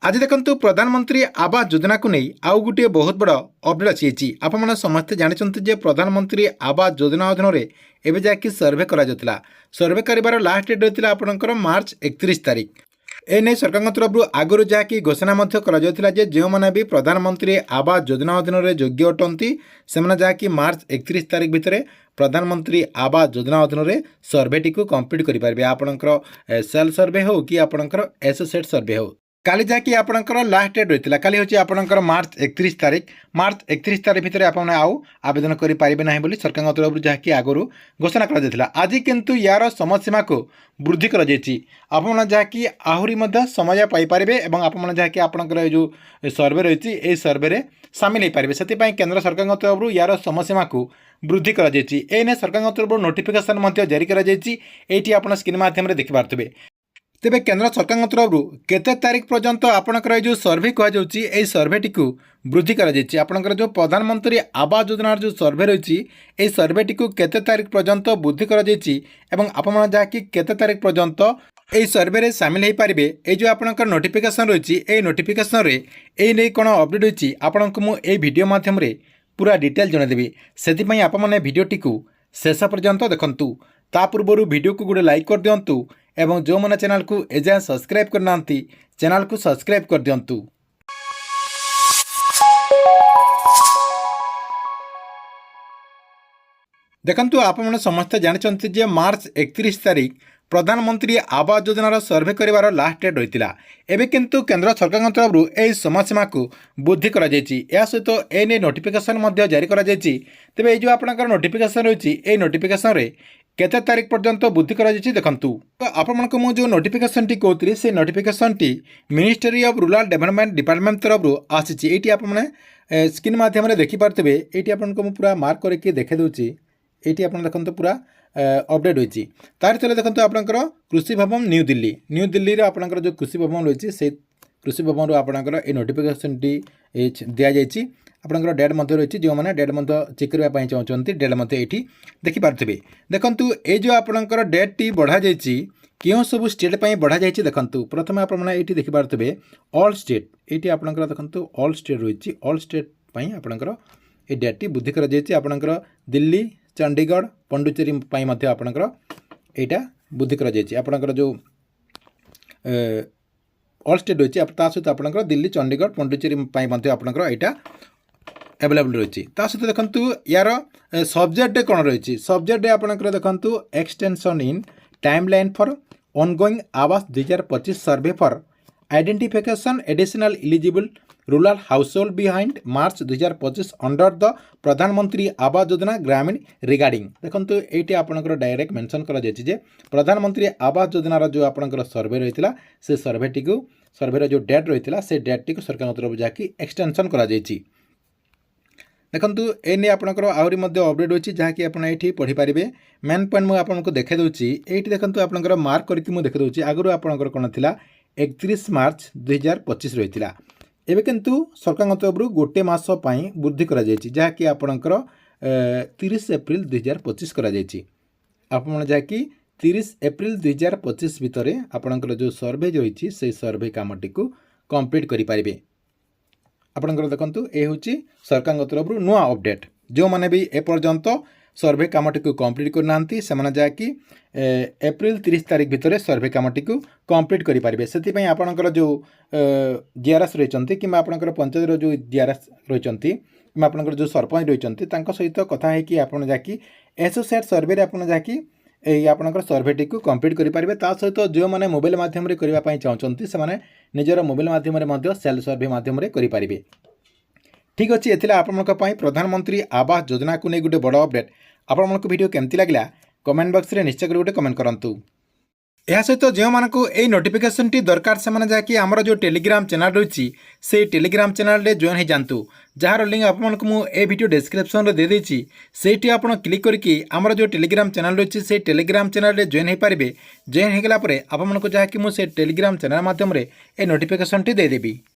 आज देखंतु प्रधानमंत्री आवास योजना को नहीं आउ गोटे बहुत बड़ अपडेट अच्छी आपने समस्ते जानते जे प्रधानमंत्री आवास योजना अधीन में एवं जैक सर्वे कर सर्वे कर लास्ट डेट रही आपंकर मार्च 31 तारीख एने सरकार तरफ आगुरी जहाँकि घोषणा कर जो मैंने भी प्रधानमंत्री आवास योजना अधीन में योग्य अटंती से जहाँकि मार्च 31 तारीख भितर प्रधानमंत्री आवास योजना अधीन में सर्वेटी को कंप्लीट करेंगे आपंकर सेल सर्वे हो कि आपंकर एसोसिएट सर्वे हो काली जहाँकि आपंकर लास्ट डेट रही है काली हूँ आपंकर मार्च 31 तारीख मार्च 31 तारीख भितर आपने आउ आवेदन करेंगे ना बोली सरकार तरफ जहाँकि आगु घोषणा कर आज किंतु यार समय सीमा को वृद्धि कर जहाँकि आहरी समय पाइपर और आपने जहाँकि आपंकर जो सर्वे रही है सर्वे सामिल हो पारे से केंद्र सरकार तरफ यार समय सीमा को वृद्धि कर सरकार तरफ नोटिफिकेशन जारी कर स्क्रीन माध्यम देखिपे तेरे केंद्र सरकार तरफ केते तारीख पर्यंत आपणकर जो सर्वे कहुच्छी सर्वेटी को वृद्धि कर जो प्रधानमंत्री आवास योजना जो सर्वे रही है सर्वेटी को केते तारीख पर्यंत वृद्धि कर जहाँकि केते तारीख पर्यंत यही सर्वे सामिल हो पारे ये जो आपंकर नोटिफिकेशन रही है नोटिफिकेशन नहीं कौन अपडेट होती आपन को मुझे भिडियो मध्यम पूरा डिटेल जनईदेवी से आपने भिडियोटी को शेष पर्यंत देखूँ ता पूर्व भिडियो को गोटे लाइक कर दिंतु एवं जो मैंने चैनल को एजाए सब्सक्राइब करना चैनल को सब्सक्राइब कर दिंतु। देखंतु आपने समस्ते जानते जे मार्च 31 तारीख प्रधानमंत्री आवास योजनार सर्वे कर लास्ट डेट रही है एवं किंतु केंद्र सरकार तरफ यह समय सीमा को वृद्धि कर सहित एने नोटिफिकेशन जारी कर तेज ये जो आपंकर नोटिफिकेशन रही है नोटिफिकेशन केते तारीख पर्यंत वृद्धि कर देखूँ तो आपको मुझे जो नोटिफिकेशन टी कहती से notification T ministry of rural development department तरफ आसी आपने स्क्रीन माध्यम देखिपे ये आपको पूरा मार्क करके देखे दूसरी ये आप देखते पूरा अपडेट होती तार तले देखो आपंकर कृषि भवन न्यू दिल्ली आपंकर जो कृषि भवन रही है कृषि भवन आपंकर ये नोटिफिकेशन टी दि जाइए आपंकर डेट रही जो मैंने डेट चेक करने चाहते डेट ये देखिपे देखूँ ये जो आपंकर डेट टी बढ़ा क्यों सब स्टेट पर बढ़ा जाइए देखूँ प्रथम आपने ये देखिपे ऑल स्टेट ये आपंकर देखूँ ऑल स्टेट रही ऑल स्टेट आपंकर ये डेट टी वृद्धि कर आपंकर दिल्ली चंडीगढ़ पंडुचेरी आपंकर यहाँ वृद्धि कर जो ऑल स्टेट रही है सहित आपंकर दिल्ली चंडीगढ़ पंडुचेरी आपंकर यहाँ अवेलेबल रही सहित देखूँ यार सब्जेक्ट कौन रही सब्जेक्ट आपंकर देखूँ extension in timeline for ongoing आवास 2025 सर्वे for identification additional eligible rural household behind March 2025 under the प्रधानमंत्री आवास योजना ग्रामीण रिगार्डिंग देखो ये आपंकर डायरेक्ट मेंशन कर प्रधानमंत्री आवास योजनार जो आपंकर सर्वे रही है से सर्वेटी को सर्वे जो डेट रही है से डेट टी को सरकार तरफ जाकि एक्सटेंशन कर देखो एने आपंकर आहरी अपडेट होती जहाँकि आप ये पढ़ी पारे मेन पॉइंट मुझे आपको देखे दूसरी ये देखो आपंकर मार्क करके मुझे देखे दूसरी आगुरी आपंकर कौन थी 31 मार्च 2025 रही है एवं किंतु सरकार तरफ गोटे मस वृद्धि कर जहाँकि आपंकर 30 एप्रिल 2025 कर जहाँकि 30 एप्रिल 2025 भितर आपंकर जो सर्वे रही से सर्वे कामटी को कंप्लीट करें आपंकर देखो ये हूँ सरकार तरफ नुआ अपडेट जो मैंने भी एपर्यंत सर्वे कामटी को कंप्लीट करना से जहाँकि एप्रिल 30 तारीख भितर सर्वे कामटी को कंप्लीट करेंगे से आपंकर जो जीआरएस रही कि आपंकर पंचायत जो जीआरएस रही आपंकर जो सरपंच रही सहित कथा है आप जहाँकि एसोसिएट सर्वे आप जहाँकि आपंकर सर्वेटी को कंप्लीट करेंगे सहित जो मैंने मोबाइल मध्यम करने चाहते से निजर मोबाइल मध्यम सेल सर्वे मध्यम करेंगे ठीक अच्छे ये आपण प्रधानमंत्री आवास योजना को नहीं गोटे बड़ अपडेट आपण वीडियो केमती लगे कमेंट बॉक्स में निश्चय कर गोटे कमेंट करूँ यह सहित जो मानक ये नोटिफिकेशन टी दरकार से जहाँकि आमर जो टेलीग्राम चैनल रही से टेलीग्राम चैनल रे जॉइन हो जातु जार लिंक आपको मुझे वीडियो डिस्क्रिप्शन में दे देती से आप क्लिक करके आमर जो टेलीग्राम चैनल रही से टेलीग्राम चैनल रे जॉइन हो पारे जॉइन होगला आपको जहाँकि मुझे टेलीग्राम चैनल मध्यम ये नोटिफिकेशन टी देदेवी।